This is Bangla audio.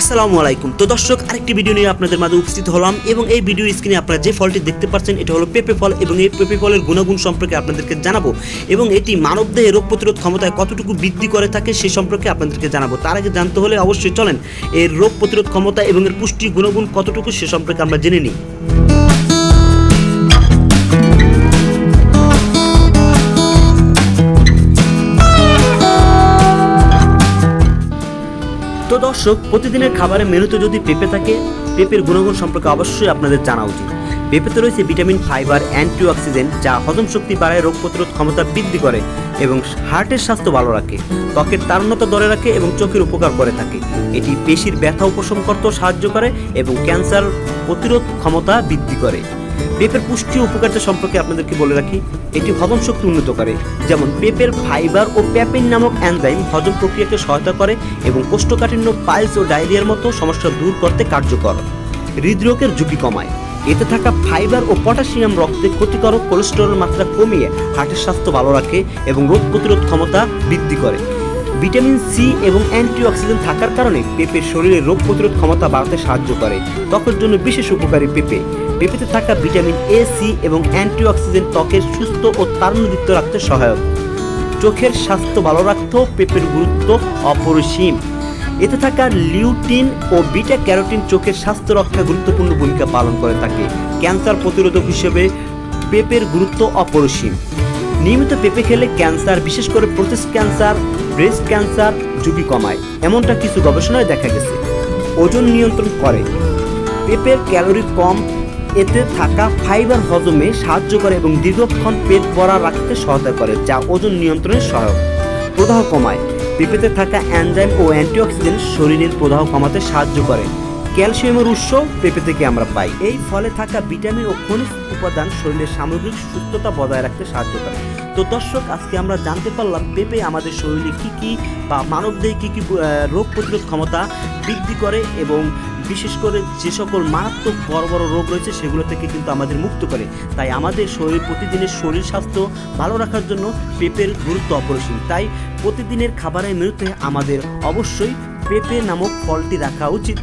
আসসালামু আলাইকুম। তো দর্শক, আরেকটি ভিডিও নিয়ে আপনাদের মাঝে উপস্থিত হলাম এবং এই ভিডিও স্ক্রিনে আপনারা যে ফলটি দেখতে পাচ্ছেন এটা হলো পেঁপে ফল এবং এই পেঁপে ফলের গুণাগুণ সম্পর্কে আপনাদেরকে জানাবো এবং এটি মানবদেহে রোগ প্রতিরোধ ক্ষমতায় কতটুকু বৃদ্ধি করে থাকে সে সম্পর্কে আপনাদেরকে জানাবো। তার আগে জানতে হলে অবশ্যই চলেন এর রোগ প্রতিরোধ ক্ষমতা এবং এর পুষ্টি গুণাগুণ কতটুকু সে সম্পর্কে আমরা জেনে নিই। তো দর্শক, প্রতিদিনের খাবারের মেনুতে যদি পেঁপে থাকে, পেঁপের গুণাগুণ সম্পর্কে অবশ্যই আপনাদের জানা উচিত। পেঁপেতে রয়েছে ভিটামিন, ফাইবার, অ্যান্টিঅক্সিডেন্ট যা হজম শক্তি বাড়ায়, রোগ প্রতিরোধ ক্ষমতা বৃদ্ধি করে এবং হার্টের স্বাস্থ্য ভালো রাখে, ত্বকের তারুণ্যতা ধরে রাখে এবং চোখের উপকার করে থাকে। এটি পেশির ব্যথা উপশম করতেও সাহায্য করে এবং ক্যান্সার প্রতিরোধ ক্ষমতা বৃদ্ধি করে। পেঁপের পুষ্টি উপকারিতা সম্পর্কে আপনাদেরকে বলে রাখি, এটি হজম শক্তি উন্নত করে, যেমন পেঁপের ফাইবার ও প্যাপিন নামক এনজাইম হজম প্রক্রিয়াকে সহায়তা করে এবং কোষ্ঠকাঠিন্য, পাইলস ও ডায়রিয়ার মতো সমস্যা দূর করতে কার্যকর। হৃদরোগের ঝুঁকি কমায়, এতে থাকা ফাইবার ও পটাশিয়াম রক্তে ক্ষতিকারক কোলেস্টেরলের মাত্রা কমিয়ে হার্টের স্বাস্থ্য ভালো রাখে এবং রোগ প্রতিরোধ ক্ষমতা বৃদ্ধি করে। ভিটামিন সি এবং অ্যান্টিঅক্সিডেন্ট থাকার কারণে পেঁপে শরীরে রোগ প্রতিরোধ ক্ষমতা বাড়াতে সাহায্য করে। ত্বকের জন্য বিশেষ উপকারী পেঁপেতে থাকা ভিটামিন এ, সি এবং অ্যান্টিঅক্সিডেন্ট ত্বকের সুস্থ ও তারুণ্যদীপ্ত রাখতে সহায়ক। চোখের স্বাস্থ্য ভালো রাখতেও পেঁপের গুরুত্ব অপরিসীম। এতে থাকা লিউটিন ও বিটা ক্যারোটিন চোখের স্বাস্থ্য রক্ষায় গুরুত্বপূর্ণ ভূমিকা পালন করে থাকে। ক্যান্সার প্রতিরোধক হিসেবে পেঁপের গুরুত্ব অপরিসীম। নিয়মিত পেঁপে খেলে ক্যান্সার, বিশেষ করে প্রোস্টেট ক্যান্সার, ব্রেস্ট ক্যান্সার ঝুঁকি কমায়, এমনটা কিছু গবেষণায় দেখা গেছে। ওজন নিয়ন্ত্রণ করে, পেঁপের ক্যালোরি কম, এতে থাকা ফাইবার হজমে সাহায্য করে এবং দীর্ঘক্ষণ পেট ভরা রাখতে সহায়তা করে, যা ওজন নিয়ন্ত্রণে সহায়ক। প্রদাহ কমায়, পেঁপেতে থাকা এনজাইম ও অ্যান্টিঅক্সিডেন্ট শরীরের প্রদাহ কমাতে সাহায্য করে। ক্যালসিয়ামের উৎস পেঁপে থেকে আমরা পাই। এই ফলে থাকা ভিটামিন ও খনিজ উপাদান শরীরের সামগ্রিক সুস্থতা বজায় রাখতে সাহায্য করে। তো দর্শক, আজকে আমরা জানতে পারলাম পেঁপে আমাদের শরীরে কী বা মানবদেহে কী রোগ প্রতিরোধ ক্ষমতা বৃদ্ধি করে এবং বিশেষ করে যে সকল মারাত্মক বড় বড় রোগ রয়েছে সেগুলো থেকে কিন্তু আমাদের মুক্ত করে। তাই আমাদের প্রতিদিনের শরীর স্বাস্থ্য ভালো রাখার জন্য পেঁপের গুরুত্ব অপরিসীম। তাই প্রতিদিনের খাবারের মেনুতে আমাদের অবশ্যই পেঁপে নামক ফলটি রাখা উচিত।